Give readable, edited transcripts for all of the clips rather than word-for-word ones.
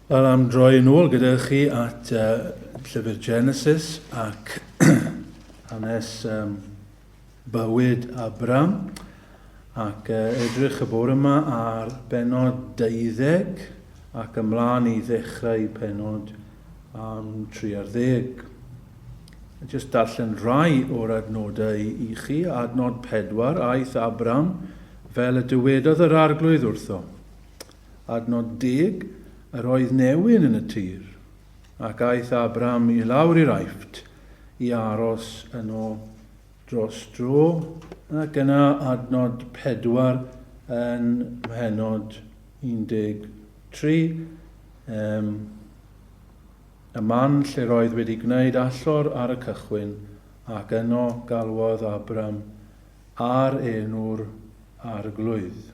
Wel, am droi yn ôl gyda chi at llyfr Genesis ac hanes bywyd Abram ac edrych y bore yma ar benod 12 ac ymlaen i ddechrau penod 13. Just darllen rai o'r adnodau i chi. Adnod 4, aeth Abram fel y dywedodd yr arglwydd wrtho. Adnod 10, yr oedd newyn yn y tir, ac aeth Abram i lawr i'r Aifft i aros yno dros dro, ac yna adnod 4 yn mhenod 13. Y man lle roedd wedi gwneud allor ar y cychwyn, ac yno galwodd Abram ar enw'r arglwydd.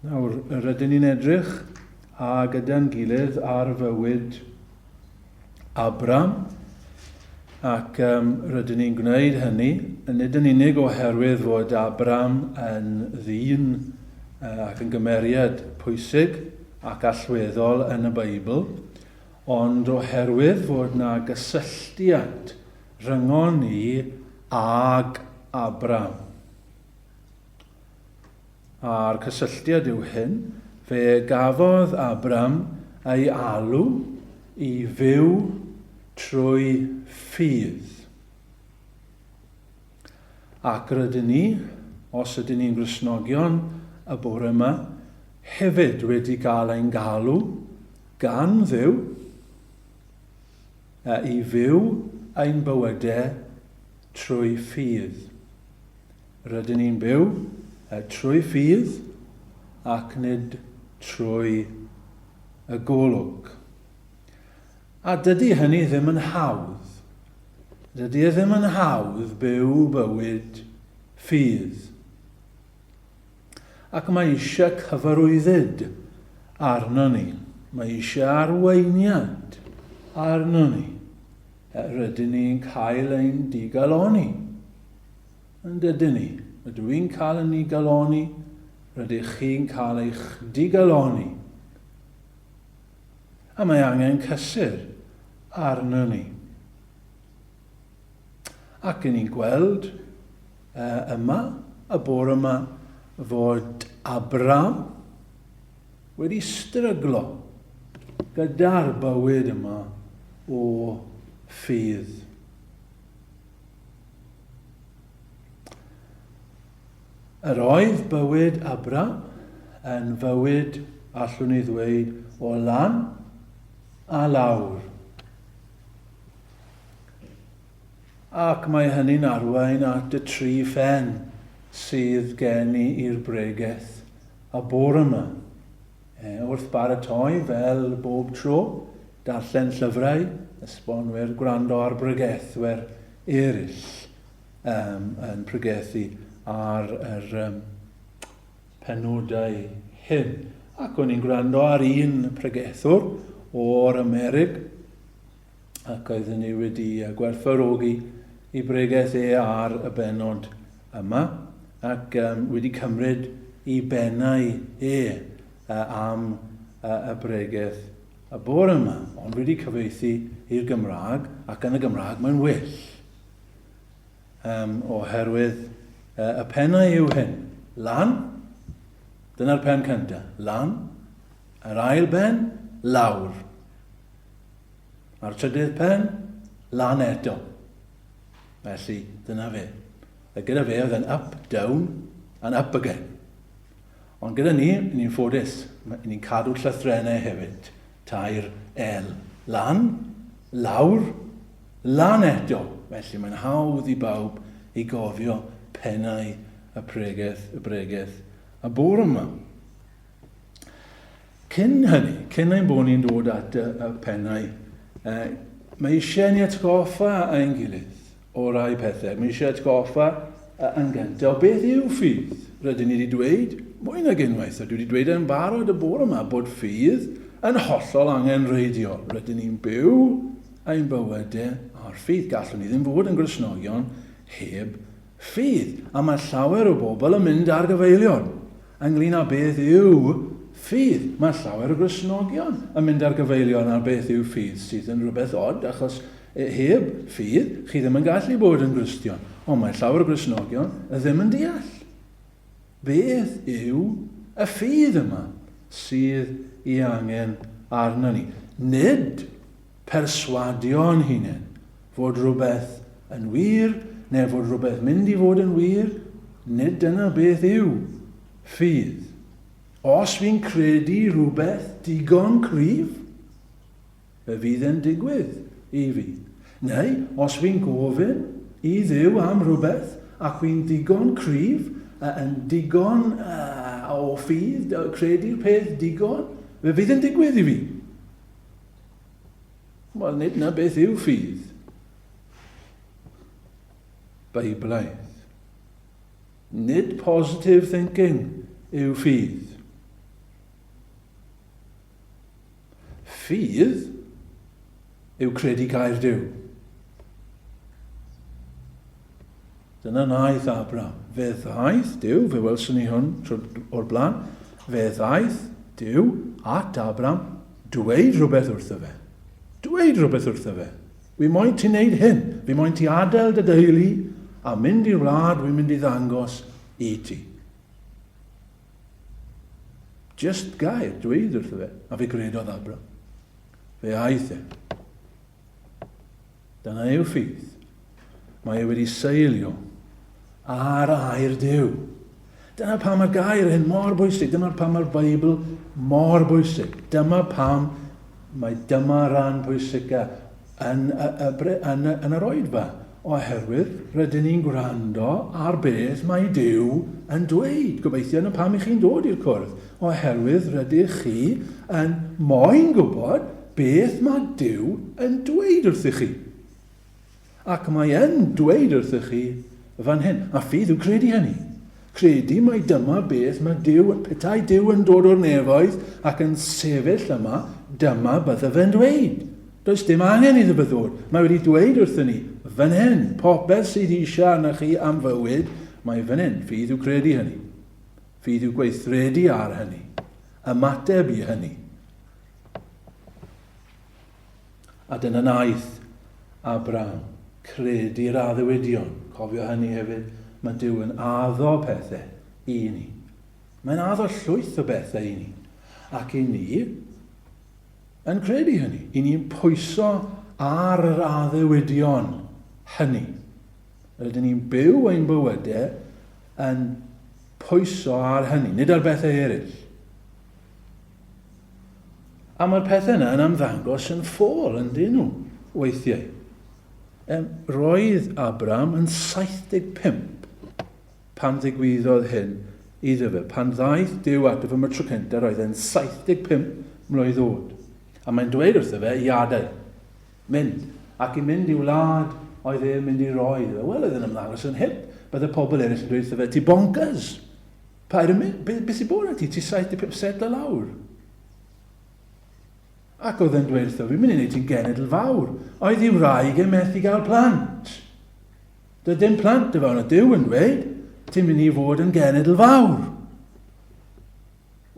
Nawr, rydyn ni'n edrych a gyda'n gilydd ar fywyd Abram, ac rydyn ni'n gwneud hynny, nid yn unig oherwydd fod Abram yn ddyn ac yn gymeriad pwysig ac allweddol yn y Beibl, ond oherwydd fod na gysylltiad rhyngon ni ag Abram. A'r cysylltiad yw hyn, fe gafodd Abram ei alw i fyw trwy ffydd. Ac rydyn ni, os ydyn ni'n Gristnogion y bore yma, hefyd wedi cael ein galw gan Dduw i fyw ein bywydau trwy ffydd. Rydyn ni'n byw trwy ffydd ac nid trwy y golwg. A dydy hynny ddim yn hawdd. Dydy ddim yn hawdd byw bywyd ffydd. Ac mae eisiau cyfarwyddyd arno ni. Mae eisiau arweiniad arno ni. Rydyn ni'n cael ein digaloni. Yn dydyn ni. Rydw i'n cael yn digaloni, rydych chi'n cael eich digaloni. A mae angen cysur arno ni. Ac yn ni'n gweld yma, y bore yma, fod Abram wedi stryglo gyda'r bywyd yma o ffydd. Yr oedd bywyd Abram yn fywyd, allwn ni ddweud, o lan a lawr. Ac mae hynny'n arwain at y 3 phen sydd gen i i'r bregaeth y bore yma. Wrth baratoi fel bob tro, darllen llyfrau, esbonwyr gwrando ar bregaethwyr eraill yn pregethu ar yr penodau hyn. Ac o'n i'n gwrando ar un pregethwr o'r Amerig, ac oeddwn ni wedi gwerthfawrogi i bregaeth ar y benod yma, ac wedi cymryd i bennau am y bregaeth y bore yma, ond wedi cyfieithu i'r Gymraeg, ac yn y Gymraeg mae'n well. Oherwydd y pennau yw hyn, lan, dyna'r pen cyntaf, lan, yr ail ben, lawr. A'r trydydd pen, lan eto. Felly, dyna fe. Gyda fe oedd yn up, down, and up again. Ond gyda ni, ni'n ffodus, ni'n cadw llythrennau hefyd. Tair L. Lan, lawr, lan eto. Felly, mae'n hawdd i bawb i gofio pennau y bregaeth y bore yma. Cyn hynny, cyn ein bod ni'n dod at y pennau, mae eisiau ni atgoffa ein gilydd o rai pethau. Mae eisiau atgoffa yn gyntaf o beth yw ffydd. Rydyn ni wedi dweud, mwy nag unwaith, dwi wedi dweud yn barod y bore yma bod ffydd yn hollol angenreidiol. Rydyn ni'n byw ein bywydau ar ffydd. Gallwn ni ddim fod yn Gristnogion heb ffydd. A mae llawer o bobl yn mynd ar gyfeilion ynglyn â beth yw ffydd. Mae llawer o Gristnogion yn mynd ar gyfeilion ar beth yw ffydd sydd yn rhywbeth od, achos heb ffydd, chi ddim yn gallu bod yn Gristion. Ond mae llawer o Gristnogion ddim yn deall. Beth yw y ffydd yma sydd ei angen arno ni? Nid perswadio'n hunain fod rhywbeth yn wir, neu fod rhywbeth mynd i fod yn wir, nid dyna beth yw ffydd. Os fi'n credu rhywbeth digon cryf, fe fydd yn digwydd i fi. Neu, os fi'n gofyn i Dduw am rhywbeth, ac fi'n digon cryf, yn digon o ffydd, credu'r peth digon, fe fydd yn digwydd i fi. Wel, nid na beth yw ffydd. Beiblaidd. Nid positive thinking yw ffydd. Ffydd yw credu gair Duw. Dyna naeth Abraham. Fe ddaeth Duw, fe welson ni hwn o'r blaen, fe ddaeth Duw at Abraham dweud rhywbeth wrtho fe. Dweud rhywbeth wrtho fe. Wi moyn ti wneud hyn. Fi moyn ti adael dy deulu a mynd i'r wlad wy'n mynd i ddangos i ti. Just gair dweud wrtho fe. A fe gredodd Abraham. Fe aeth e. Dyna yw ffydd. Mae e wedi seilio ar air Duw. Dyna pam mae'r gair hyn mor bwysig. Dyna pam mae'r Beibl mor bwysig. Dyma pam mae dyma rhan pwysig yn yr oedfa. Oherwydd rydyn ni'n gwrando ar beth mae Duw yn dweud. Gobeithio yna pam i chi'n dod i'r cwrdd. Oherwydd rydych chi yn moyn gwybod beth mae Duw yn dweud wrthych chi. Ac mae yn dweud wrthych chi fan hyn. A ffydd yw credu hynny. Credu mai dyma beth mae Duw, petai Duw yn dod o'r nefoedd ac yn sefyll yma, dyma bydde fe'n dweud. Does dim angen iddo fe ddod. Mae wedi dweud wrthyn ni, fan hyn, popeth sydd eisiau arna chi am fywyd, mae fan hyn, ffydd yw credu hynny. Ffydd yw gweithredu ar hynny. Ymateb i hynny. A dyna naeth Abraham credu'r addewidion. Cofio hynny hefyd, mae Duw yn addo pethau i ni. Mae'n addo llwyth o bethau i ni. Ac i ni yn credu hynny. I ni'n pwyso ar yr addewidion hynny. Rydyn ni'n byw ein bywydau yn pwyso ar hynny, nid ar bethau eraill. A mae'r pethau yna yn ymddangos yn ffôl yn dyn nhw, weithiau. Roedd Abraham yn 75 pan ddigwyddodd hyn iddo fe. Pan ddaeth Duw ato fe, mae'r tro cyntaf roedd e'n 75 mlwydd oed. A mae'n dweud wrtho fe i adael. Mynd. Ac i mynd i wlad oedd e'n mynd i roi iddo fe. Wel, oedd e'n ymddangos yn hip. Bydde pobl eraill yn dweud wrtho fe, ti bonkers. Beth sy'n bod na ti? Ti 75 setlo lawr. Ac oedd e'n dweud wrtho, fi'n mynd i wneud ti'n genedl fawr. Oedd i'w wraig yn methu gael plant. Doedd dim plant y fawn o Duw yn dweud, ti'n mynd i fod yn genedl fawr.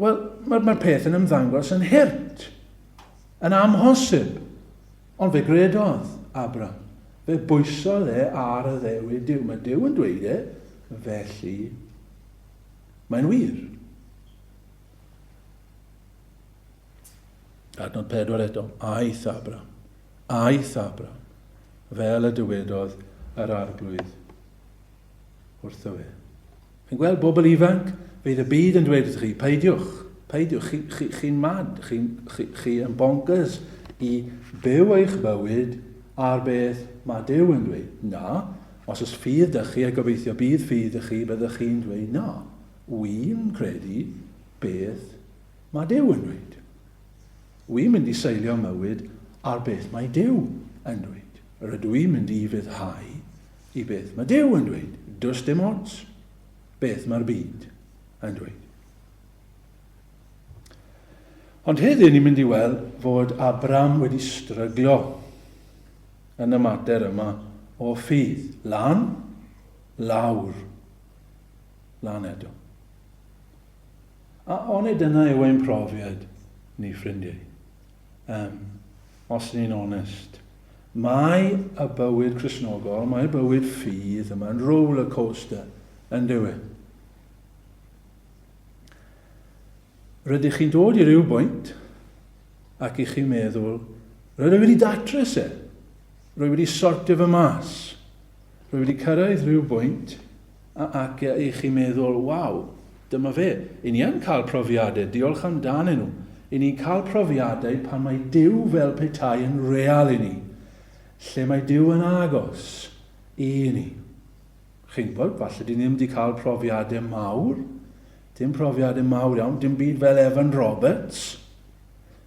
Wel, mae'r peth yn ymddangos yn hirt, yn amhosib. Ond fe gredodd Abraham. Fe bwysodd e ar y ddewyd Duw. Mae Duw yn dweud e, felly mae'n wir. Adnod 4 eto, aeth Abraham. Aeth Abraham. Fel y dywedodd yr arglwydd wrtho fe. Chi'n gweld bobl ifanc? Fydd y byd yn dweud wrth chi, peidiwch, chi'n mad, chi yn bonkers i byw eich bywyd ar beth mae Duw yn dweud. Na, os ys ffydd ydych chi, a gobeithio bydd ffydd ydych chi, byddwch chi'n dweud, na, wy'n credu beth mae Duw yn dweud. Wy'n mynd i seilio mywyd ar beth mae Duw yn dweud. Rydw i'n mynd i fyddhau i beth mae Duw yn dweud. Does dim ots beth mae'r byd yn dweud. Ond heddiw ni'n mynd i weld fod Abraham wedi stryglo yn y mater yma o ffydd. Lan, lawr, lan eto. A ond dyna yw ein profiad ni, ffrindiau. Os ni'n onest. Mae y bywyd Cristnogol, mae y bywyd ffydd yma'n roller coaster yn dywe. Rydych chi'n dod i ryw bwynt ac i chi'n meddwl, rydych wedi datrys e. Rwy wedi sortio fy mas. Rwy wedi cyrraedd ryw bwynt ac i chi'n meddwl, waw, dyma fe. I ni yn cael profiadau, diolch amdanyn nhw. I ni'n cael profiadau pan mae Duw fel petai yn real i ni. Lle mae Duw yn agos i ni. Chi'n gwybod, falle di ni ddim wedi cael profiadau mawr. Dim profiadau mawr iawn, dim byd fel Evan Roberts.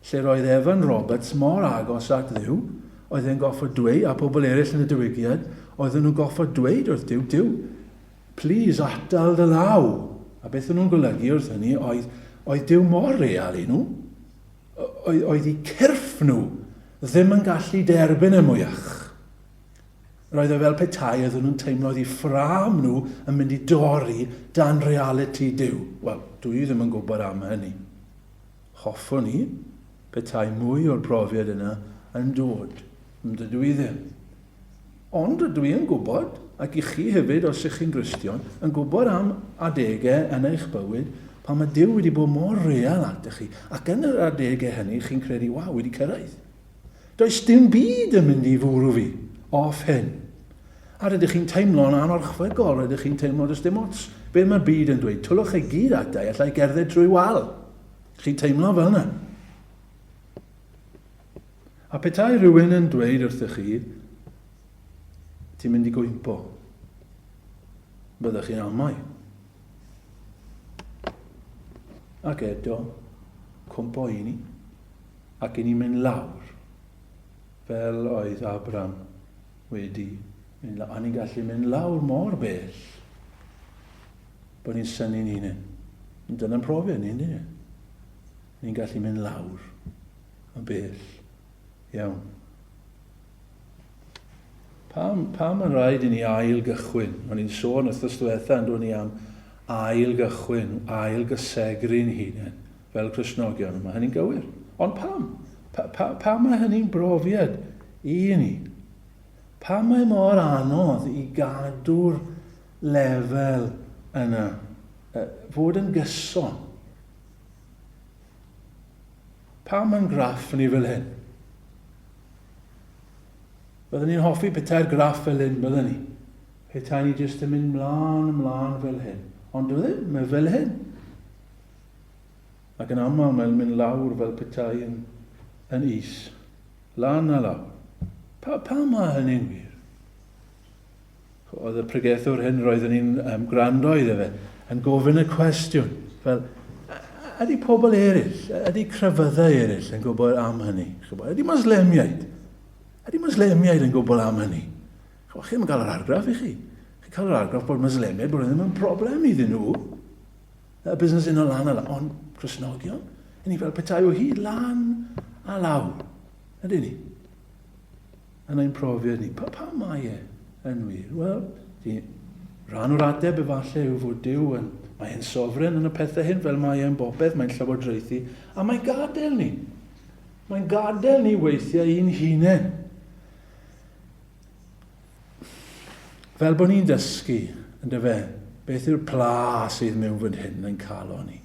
Lle roedd Evan Roberts mor agos at Dduw, oedd e'n goffod dweud, a pobl eraill yn y diwygiad, oedden nhw'n goffod dweud wrth Duw, Duw, please atal dy law. A beth nhw'n golygu wrth hynny, oedd Duw mor real i nhw, oedd I cyrff nhw ddim yn gallu derbyn y mwyach. Roedd e fel petai oedden nhw'n teimlo oedd I ffram nhw yn mynd I dorri dan reality Duw. Wel, dwi ddim yn gwybod am hynny. Hoffwn ni, petai mwy o'r profiad yna yn dod. Dydw I ddim. Ond dydw I yn gwybod, ac I chi hefyd, os ych chi'n Gristion, yn gwybod am adegau yn eich bywyd, pan mae Duw wedi bod mor real atych chi, ac yn yr adegau hynny, chi'n credu, waw, wedi cyrraedd. Does dim byd yn mynd I fwrw fi, off hyn. A rydych chi'n teimlo'n anorchfygol, rydych chi'n teimlo, does dim ots. Be mae'r byd yn dweud, twlwch ei gyd atau, allai gerdded trwy wal. Chi'n teimlo fel yna. A petai rhywun yn dweud wrthych chi, ti'n mynd I gwympo. Byddwch chi'n amau. Ac eto, cwmpo I ni, ac I ni'n mynd lawr, fel oedd Abraham wedi mynd lawr. A ni'n gallu mynd lawr mor bell, bod ni'n synnu'n hunain. Dyna'n profiad ni'n dyn. Ni'n gallu mynd lawr, yn bell. Iawn. Pam yn rhaid I ni ail gychwyn? O'n i'n sôn wrth ystwetha yn dod ni am ail gychwyn, ail gysegri'n hunain, fel Cristnogion. Mae hynny'n gywir. Ond pam? Pam mae hynny'n brofiad I ni? Pam mae mor anodd I gadw'r lefel yna? Fod yn gyson? Pam yn graff ni fel hyn? Byddwn ni'n hoffi petai'r graff fel hyn, byddwn ni. Petai ni jyst yn mynd ymlaen fel hyn. Ond ddim, mae fel hyn. Ac yn aml mae'n mynd lawr fel petai yn is. Lan a lawr. Pa mae hynny'n wir? Oedd y pregethwr hyn roedden ni'n gwrando iddo fe, yn gofyn y cwestiwn. Fel, ydy pobl eraill, ydy crefyddau eraill yn gwybod am hynny? Ydy Moslemiaid? Ydy Moslemiaid yn gwybod am hynny? Chi ddim yn cael yr argraff I chi. Chi'n cael yr argraff bod Moslemiaid bod ddim yn problem iddyn nhw. Y busnes yn o lan a lawr. Ond Cristnogion, ydy fel petai o hyd lan a lawr. Ydy ni? Yn ein profiad ni. Pa mae yn wir? Wel, rhan o'r ateb efalle yw fod Duw yn mae e'n sofren yn y pethau hyn fel mae e'n bobeth, mae'n llywodraethu, a mae'n gadael ni. Mae'n gadael ni weithiau i'n hunain. Fel bod ni'n dysgu, yn dy fe, beth yw'r pla sydd mewn fan hyn yn cael o ni.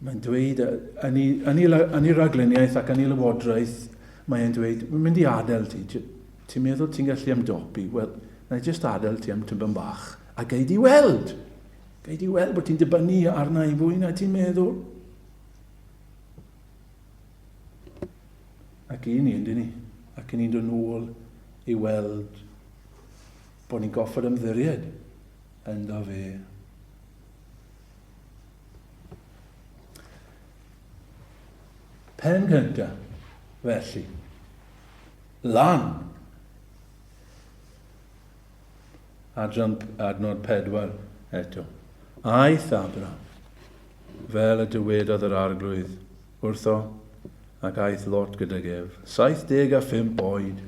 Mae'n dweud, yn ei ragluniaeth ac yn ei lywodraeth, mae'n dweud, mae'n mynd I adael ti. Ti'n meddwl ti'n gallu ymdopi? Wel, na I jyst adael ti am tybyn bach. A gei di weld. Gei di weld bod ti'n dibynnu arna I fwy na ti'n meddwl. Ac I ni, yndyn ni. Ac I ni'n dod nôl I weld bod ni'n goffod ymddiried ynddo fe. Pen cynta, felly, lan. Adnod 4 eto. Aeth Abraham, fel y dywedodd yr arglwydd wrtho, ac aeth Lot gydag ef. 75 oed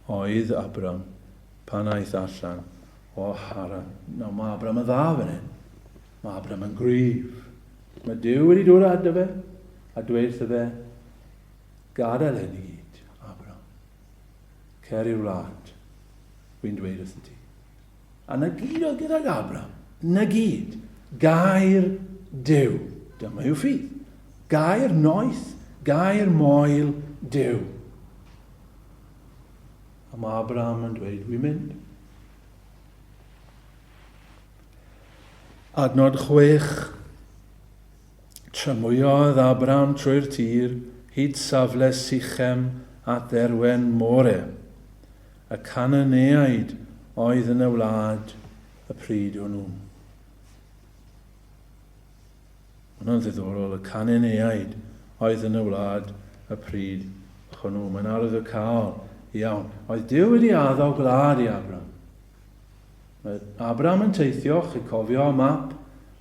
oedd Abraham pan aeth allan o Haran. Nawr mae Abraham yn dda fan hyn. Mae Abraham yn gryf. Mae Duw wedi dod ata fe a dweud wrtho fe, gadael hyn i gyd, Abraham. Cer i'r wlad, fi'n dweud wrtho ti. A na gyd oedd gydag Abraham. Na gyd. Gair Duw. Dyma yw ffydd. Gair noeth, gair moel Duw. A mae Abraham yn dweud, wi'n mynd. Adnod 6. Trymwyodd Abraham trwy'r tir, hyd safle Sychem a dderwen More. Y Cananeaid oedd yn y wlad y pryd o'n nhw. Hwna'n ddiddorol, y Cananeaid oedd yn y wlad y pryd o'n nhw. Mae'n arwyddocaol iawn. Oedd Duw wedi addo gwlad i Abraham. Mae Abraham yn teithio, chi'n cofio y map,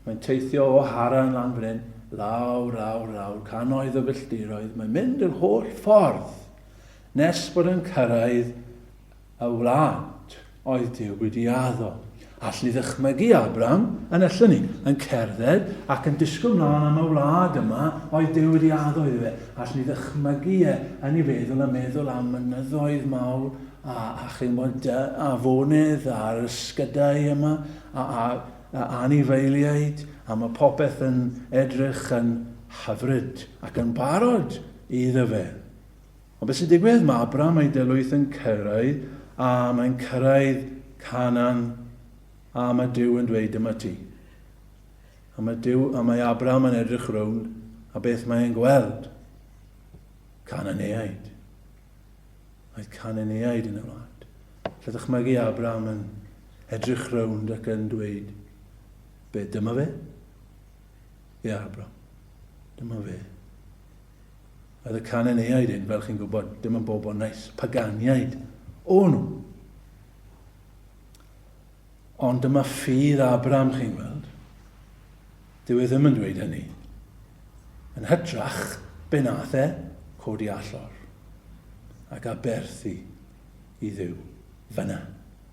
mae'n teithio o Haran lan fan hyn, lawr, cannoedd o filltiroedd. Mae'n mynd yr holl ffordd nes bod yn cyrraedd y wlad oedd Duw wedi addo. All ni ddychmygu Abraham yn allan ni, yn cerdded ac yn disgwyl mlaen am y wlad yma oedd Duw wedi addo iddo fe. All ni ddychmygu yn ei meddwl am mynyddoedd mawr a chymod afonydd a'r ysgydau yma a anifeiliaid a mae popeth yn edrych yn hyfryd ac yn barod iddo fe. Ond beth sy'n digwydd, mae Abraham ei dylwyth yn cyrraedd a mae'n cyrraedd Canan a mae Duw yn dweud yma ti. A mae Abraham yn edrych rownd a beth mae'n gweld? Cananeaid. Oedd Cananeaid yn y wlad. Lle ddychmygu Abraham yn edrych rownd ac yn dweud, be, dyma fe? Ie, Abraham, dyma fe. Oedd y Cananeaid yn, fel chi'n gwybod, dim yn bobl neis, paganiaid o nhw. Ond dyma ffydd Abraham chi'n gweld. Dyw e ddim yn dweud hynny. Yn hytrach, be nath e? Codi allor. Ac aberthu i Dduw. Fyna,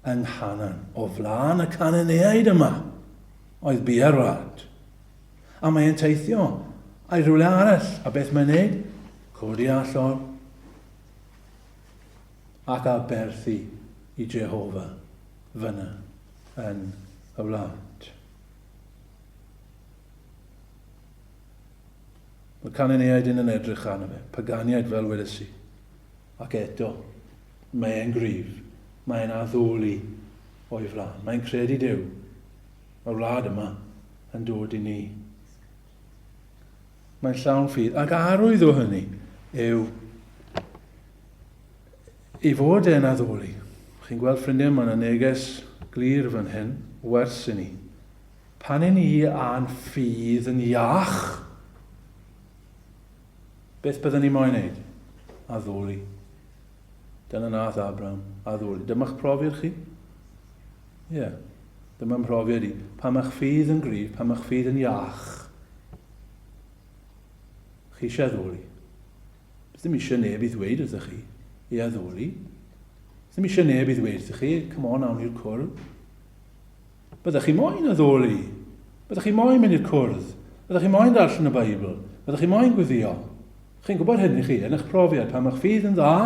yng Nghanan, o flaen y Cananeaid yma, oedd bu ar wlad. A mae'n teithio, a'i rhywle arall. A beth mae'n neud? Codi allor. Ac aberthu i Jehova. Fyna, yn y wlad. Mae Cananeaid yn edrych arno fe, paganiaid fel wedys i. Ac eto, mae'n gryf, mae'n addoli o'i flaen. Mae'n credu Duw, y wlad yma yn dod i ni. Mae'n llawn ffydd, ac arwydd o hynny yw i fod e'n addoli. Chi'n gweld ffrindiau, mae'n neges glir fan hyn, wers i ni. Pan i ni a'n ffydd yn iach, beth byddwn ni moyn wneud? Addoli. Dyna nath Abraham, addoli. Dyma'ch profiad chi? Ie, dyma'n profiad i. Pan ma'ch ffydd yn gryf, pan ma'ch ffydd yn iach, chi eisiau addoli. Ddim eisiau neb i ddweud wrthych chi i addoli. Ddim eisiau neb i ddweud wrthych chi, come on, awn i'r cwrdd. Byddwch chi moyn addoli. Byddwch chi moyn mynd i'r cwrdd. Byddwch chi moyn darllen y Beibl. Byddwch chi moyn gwyddio. Chi'n gwybod hyn i chi, yn eich profiad, pan mae'ch ffydd yn dda,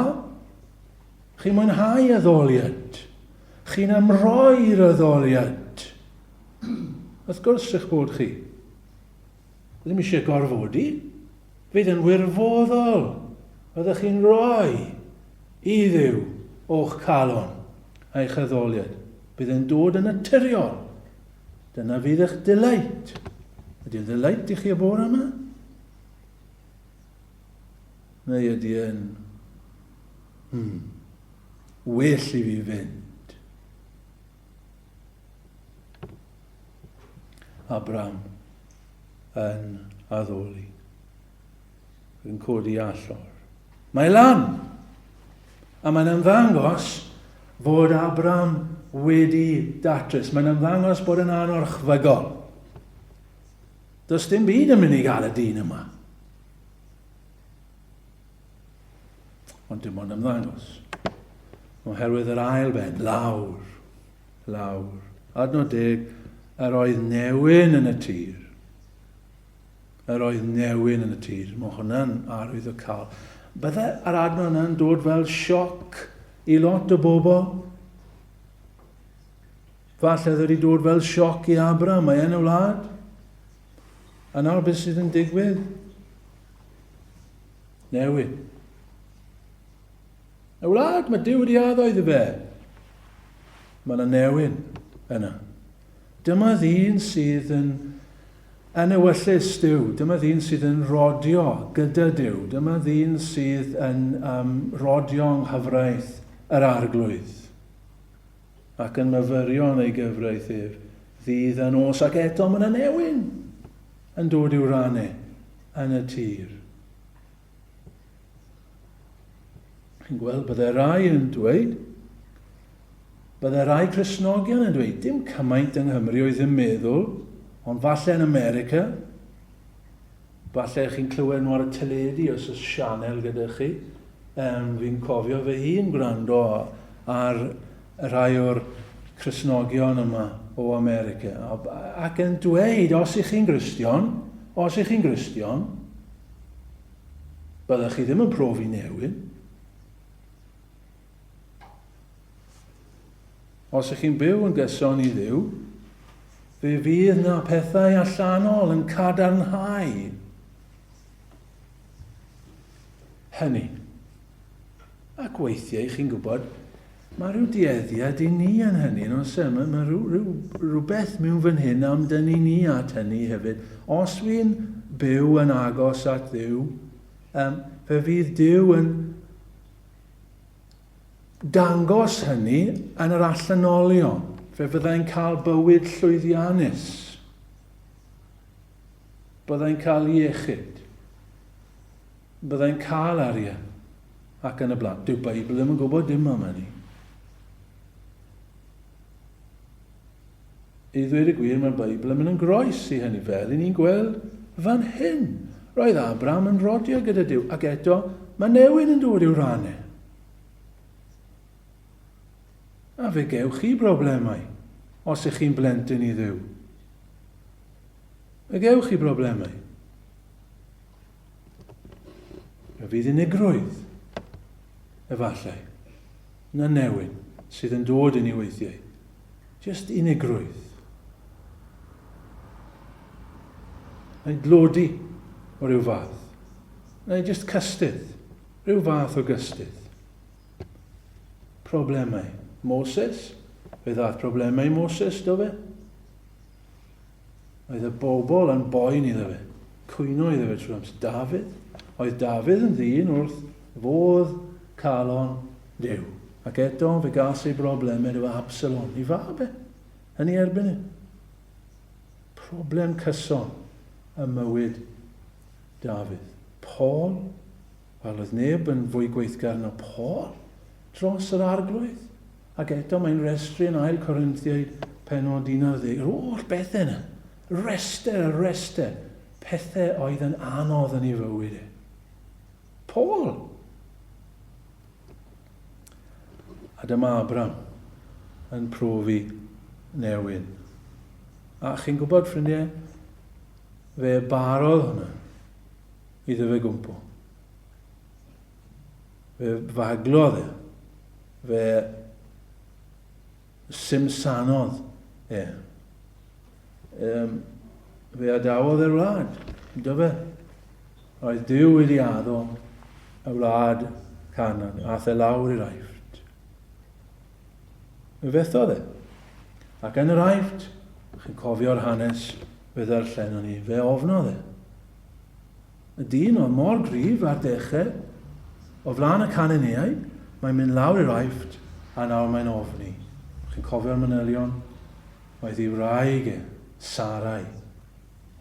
chi'n mwynhau addoliad. Chi'n ymroi'r addoliad. Wrth gwrs eich bod chi. Ddim eisiau gorfodi. Fydd yn wirfoddol. Byddwch chi'n rhoi i Dduw o'ch calon a'ch addoliad. Bydd yn dod yn naturiol. Dyna fydd eich delight. Ydy'n delight i chi y bore yma? Neu ydy yn well i fi fynd. Abraham yn addoli. Yn codi allor. Mae lan. A mae'n ymddangos fod Abraham wedi datrys. Mae'n ymddangos bod yn anorchfygol. Does dim byd yn mynd i gael y dyn yma. Ond dim ond ymddangos. Oherwydd yr ail ben, lawr. Adnod 10, yr oedd newyn yn y tir. yr oedd newyn yn y tir. Mae hwnna'n arwyddocaol. Bydde yr adnod yna'n dod fel sioc i lot o bobl. Falle wedi dod fel sioc i Abraham, mae yn y wlad. A nawr beth sydd yn digwydd? Newyn. Y wlad, mae Duw wedi addo iddo fe. Mae yna newyn yna. Dyma ddyn sydd yn ewyllus Duw. Dyma ddyn sydd yn rodio gyda Duw. Dyma ddyn sydd yn rodio nghyfraith yr arglwydd. Ac yn myfyrio ei gyfraith ef ddydd yn os, ac eto mae yna newyn yn dod i'w rannu yn y tir. Chi'n gweld, bydde rai yn dweud, bydde rai Cristnogion yn dweud, dim cymaint yng Nghymru oedd yn meddwl, ond falle yn America, falle chi'n clywed nhw ar y teledu os oes sianel gyda chi. Fi'n cofio fy hun gwrando ar rhai o'r Cristnogion yma o America. Ac yn dweud, os ych chi'n Gristion, byddech chi ddim yn profi newyn. Os ych chi'n byw yn gyson i Dduw, fe fydd na pethau allanol yn cadarnhau hynny. Ac weithiau, chi'n gwybod, mae rhyw dueddiad i ni yn hynny, mae rhywbeth mewn fan hyn am dynnu ni at hynny hefyd. Os fi'n byw yn agos at Dduw, fe fydd Duw yn dangos hynny yn yr allanolion. Fe fyddai'n cael bywyd llwyddiannus. Byddai'n cael iechyd. Byddai'n cael arian. Ac yn y blaen. Dyw Beibl ddim yn gwybod dim am hynny. I ddweud y gwir, mae'r Beibl yn mynd yn groes i hynny fel. I ni'n gweld fan hyn. Roedd Abraham yn rodio gyda Duw. Ac eto, mae newyn yn dod i'w rannu. A fe gewch chi broblemau os ych chi'n blentyn i Dduw. Fe gewch chi broblemau. Fe fydd unigrwydd, efallai, na newyn sydd yn dod yn ei weithiau. Just unigrwydd. Neu dlodi o ryw fath. Neu just cystydd. Ryw fath o gystydd. Problemau. Moses, fe ddaeth problemau Moses, do fe? Oedd y bobl yn boen iddo fe. Cwyno iddo fe trwy amser. Dafydd. Oedd Dafydd yn ddyn wrth fodd calon Duw. Ac eto, fe gas ei broblemau efo Absalom. I fab e. Yn ei erbyn e. Problem cyson y mywyd Dafydd. Paul, wel oedd neb yn fwy gweithgar na Paul dros yr arglwydd. Ac eto mae'n restru yn ail Corinthiaid penod 11. Yr oll bethau yna. Rester. Pethau oedd yn anodd yn ei fywyd e. Paul. A dyma Abraham yn profi newyn. A chi'n gwybod, ffrindiau, fe barodd hwnna iddo fe gwmpo. Fe faglodd e. Fe simsanodd e. Fe adawodd y wlad. Do fe? Oedd Duw wedi addo y wlad Canan. Ath e lawr i'r Aifft. Fe fethodd e. Ac yn yr Aifft, chi'n cofio'r hanes fe ddarllen ni, fe ofnodd e. Y dyn oedd mor gryf ar dechrau, o flaen y Cananeaid, mae'n mynd lawr i'r Aifft, a nawr mae'n ofni. Chi'n cofio'r manylion? Oedd ei wraig e, Sarai,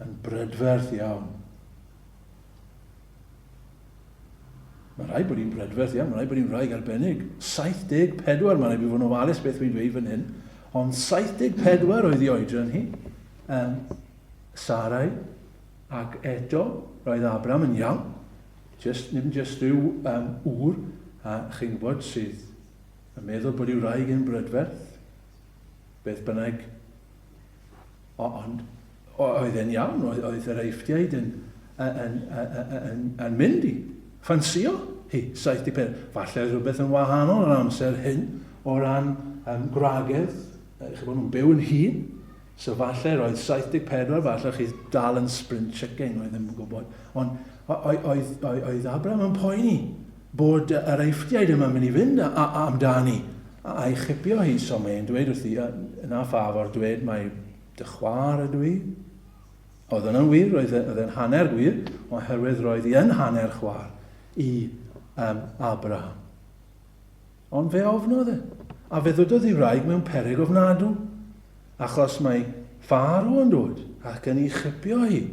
yn brydferth iawn. Mae rhaid bod hi'n brydferth iawn, mae rhaid bod hi'n wraig arbennig. 74, mae rhaid bod yn ofalus beth fi'n dweud fan hyn, ond 74 oedd ei oedran hi. Sarai, ac eto, roedd Abraham yn iawn. Nid just rhyw ŵr, a chi'n gwybod sydd yn meddwl bod i'w wraig yn brydferth. Beth bynnag. Ond oedd e'n iawn, oedd yr Eifftiaid yn mynd i. Ffansio hi, 74. Falle rhywbeth yn wahanol yr amser hyn o ran gwragedd. Chi bod nhw'n byw yn hun. So falle roedd 74, falle chi dal yn sprint chicken, oedd ddim yn gwybod. Ond oedd Abraham yn poeni bod yr eifftiaid yma mynd i fynd amdani a'i chipio hi. So mae'n dweud wrthi, yna ffafor dweud mae dy chwaer ydw i. Oedd yna'n wir, oedd yn hanner gwir, oherwydd roedd hi yn hanner chwaer i Abraham. Ond fe ofnodd e. A fe ddwedodd i wraig mewn peryg ofnadw. Achos mae ffarw yn dod ac yn ei chipio hi.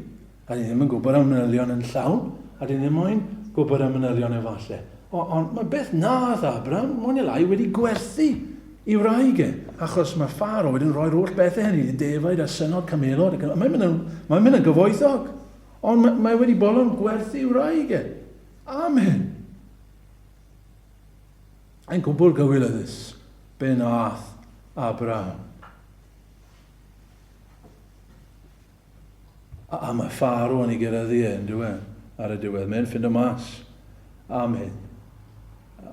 A dyn ddim yn gwybod am manylion yn llawn, a dyn ddim yn gwybod am manylion efalle. Ond mae beth nath Abraham, mwyn i lai wedi gwerthu i wraig e. Achos mae ffarw wedi'n rhoi'r holl bethau hynny, i defaid a synod camelod. Mae'n mynd yn gyfoethog. Ond mae wedi bod yn gwerthu i wraig e. Amen. Ein gwbl gywilyddus, be nath Abraham. A mae ffarw yn ei gyrraeddu yn diwedd, ar y diwedd. Mae'n ffind o mas am hyn.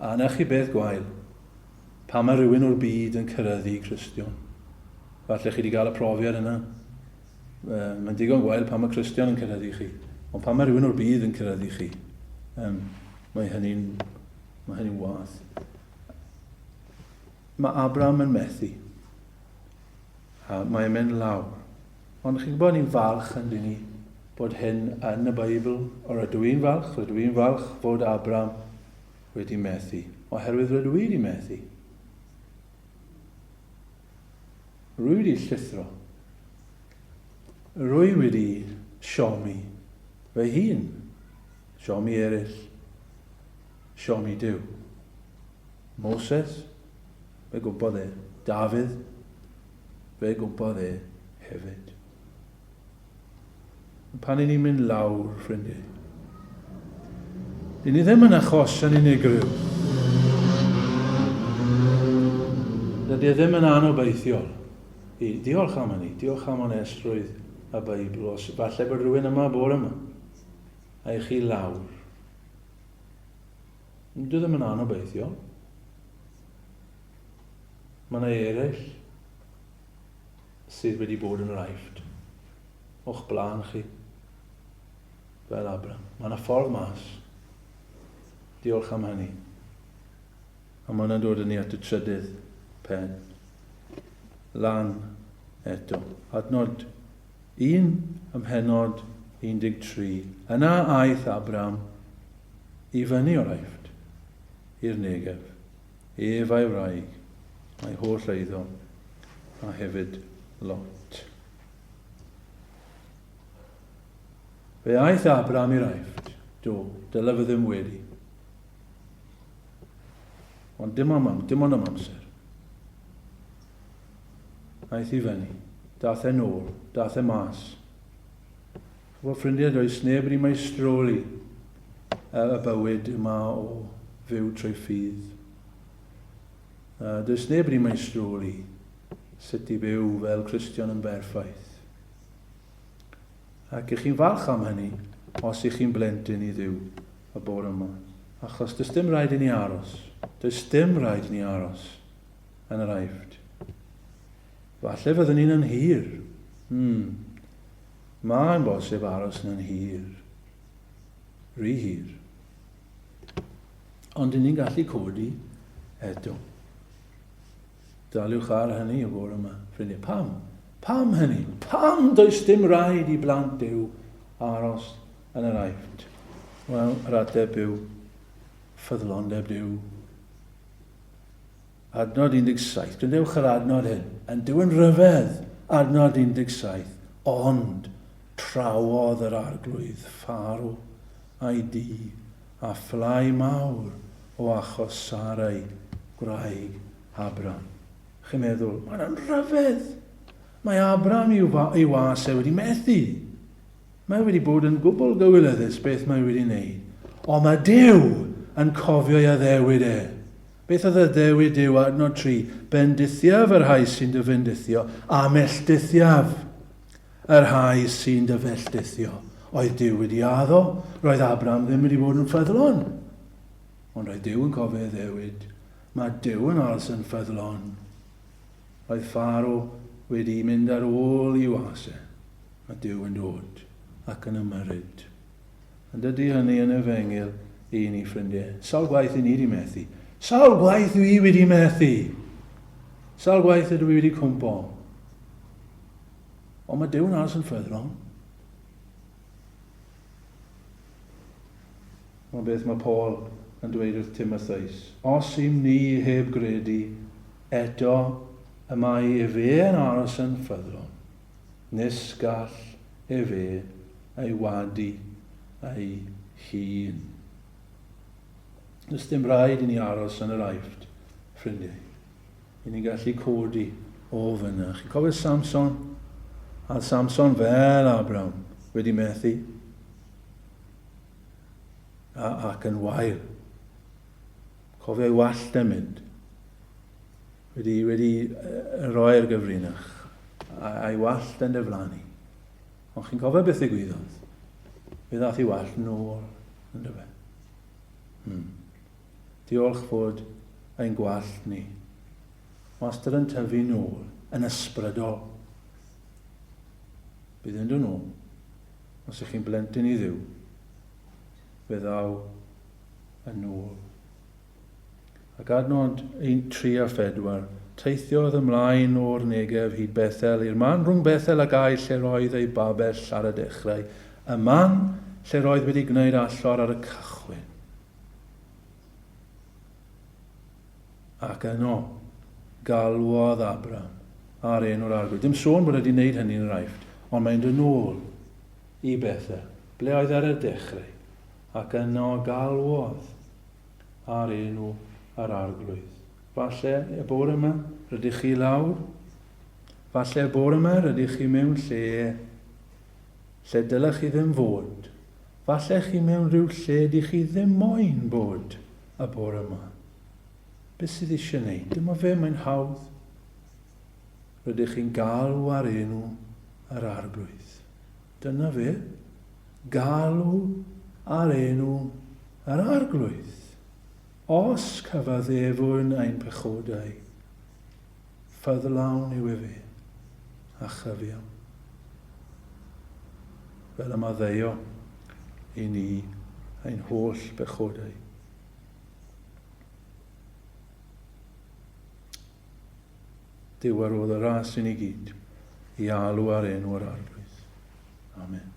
A na chi beth gwael, pa mae rhywun o'r byd yn cyrraeddu Cristion. Falle chi wedi cael y profiad yna. Mae'n digon gwael pa mae Cristion yn cyrraeddu chi. Ond pa mae rhywun o'r byd yn cyrraeddu chi. Mae hynny'n wath. Mae Abraham yn methu. A mae'n mynd lawr. Ond chi'n gwybod ni'n falch yn dyn ni bod hyn yn y Beibl, o'r ydw i'n falch fod Abraham wedi methu, oherwydd rydw i wedi methu. Rwy wedi llithro. Rwy wedi siomi fy hun, siomi eraill, siomi Duw. Moses, fe gwybod e. Dafydd, fe gwybod e hefyd. Pan ni'n mynd lawr, ffrindiau, dyn ni ddim yn achosion unigryw. Dydy ddim yn anobeithiol. Diolch am hynny, diolch am onestrwydd y Beibl. Os falle bod rhywun yma bore yma, a i chi lawr. Dwi ddim yn anobeithiol. Mae yna eraill sydd wedi bod yn raifft o'ch blaen chi fel Abraham. Mae yna ffordd mas. Diolch am hynny. A mae yna'n dod yn ni at y trydydd pen. Lan eto. Adnod 1 ymhenod 13. Yna aeth Abraham i fyny o'r Aifft, i'r Negef, ef a'i wraig, a'i holl eiddo, a hefyd Lot. Fe aeth Abraham i'r Aifft, dyle fe ddim wedi. Ond dim ond am amser. Aeth i fyny, dath e nôl, dath e mas. Wel, ffrindiau, does neb wedi meistroli y bywyd yma o fyw trwy ffydd. Does neb wedi meistroli sut i byw fel Cristion yn berffaith. Ac ych chi'n falch am hynny os ych chi'n blentyn i Dduw y bore yma. Achos does dim rhaid i ni aros. Does dim rhaid i ni aros yn yr Aifft. Falle fyddwn ni'n yn hir. Mae'n bosib aros yn hir. Rhy hir. Ond dyn ni'n gallu codi eto. Daliwch ar hynny o bore yma. Ffrindiau, pam? Pam hynny? Pam does dim rhaid i blant Duw aros yn yr Aifft? Wel, yr ateb yw ffyddlondeb Duw. Adnod 17. Grindewch yr adnod hyn. Yn Duw yn ryfedd. Adnod 17. Ond trawodd yr arglwydd ffarw a'i di a fflai mawr o achos Sarai, gwraig Abraham. Chi'n meddwl, mae'n rhyfedd. Mae Abraham i'w was e wedi methu. Mae wedi bod yn gwbl gywilyddus beth mae wedi wneud. Ond mae Duw yn cofio i addewid e. Beth oedd y ddewid Duw adnod 3? Bendithiaf yr hais sy'n dyfendithio a melltithiaf yr hais sy'n dyfelltithio. Oedd Duw wedi addo, roedd Abraham ddim wedi bod yn ffyddlon. Ond roedd Duw yn cofio ddewyd. Mae Duw yn aros yn ffyddlon. Roedd Pharaoh wedi mynd ar ôl i wasau. Mae Duw yn dod ac yn ymyrryd. Ond dydy hynny yn efengyl i ni, ffrindiau. Sawl gwaith i ni wedi methu. Sawl gwaith dwi wedi methu. Sawl gwaith ydw i wedi cwmpo. Ond mae Duw yn aros yn ffyddlon. Mae beth mae Paul yn dweud wrth Timotheus. Os ym ni heb gredu, eto y mae e fe yn aros yn ffyddlon. Nes gall e fe ei wadu ei hun. Does dim rhaid i ni aros yn yr aifft, ffrindiau. I ni gallu codi o fyna. Chi'n cofio Samson? A Samson fel Abraham wedi methu. Ac yn wael. Cofio ei wallt yn mynd. Wedi roi'r gyfrinach. A'i wallt yn diflannu. Ond chi'n cofio beth ddigwyddodd? Fe ddath ei wallt nôl yn dyfe. Diolch fod ein gwallt ni. Wastad yn tyfu nôl, yn ysbrydol. Bydd yn dod nôl. Os ych chi'n blentyn i Dduw, fe ddaw yn nôl. Ac adnod 3 a 4, teithiodd ymlaen o'r Negef hyd Bethel, i'r man rhwng Bethel ac Ai lle roedd ei babell ar y dechrau, y man lle roedd wedi gwneud allor ar y cychwyn. Ac yno galwodd Abraham ar enw'r arglwydd. Dim sôn bod wedi wneud hynny yn yr aifft, ond mae'n dod nôl i Bethel, ble oedd ar y dechrau, ac yno galwodd ar enw yr arglwydd. Falle y bore yma rydych chi lawr, falle y bore yma rydych chi mewn lle dylech chi ddim fod. Falle chi mewn rhyw lle dych chi ddim moyn bod y bore yma. Beth sydd eisiau gwneud? Dyma fe, mae'n hawdd. Rydych chi'n galw ar enw yr arglwydd. Dyna fe. Galw ar enw yr arglwydd. Os cyfaddefwn ein pechodau, ffyddlawn yw e fe, a chyfiawn. Fel y maddeo i ni ein holl pechodau. Dyw ar ôl y ras i ni gyd, i alw ar enw yr arglwydd. Amen.